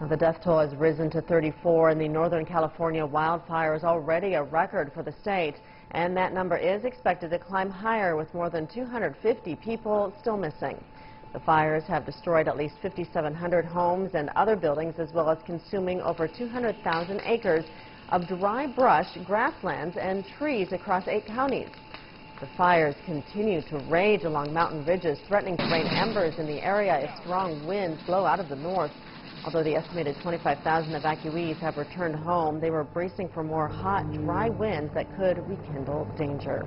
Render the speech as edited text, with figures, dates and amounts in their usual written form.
Now, the death toll has risen to 34 in the Northern California wildfires, already a record for the state. And that number is expected to climb higher, with more than 250 people still missing. The fires have destroyed at least 5,700 homes and other buildings, as well as consuming over 200,000 acres of dry brush, grasslands, and trees across 8 counties. The fires continue to rage along mountain ridges, threatening to rain embers in the area if strong winds blow out of the north. Although the estimated 25,000 evacuees have returned home, they were bracing for more hot, dry winds that could rekindle danger.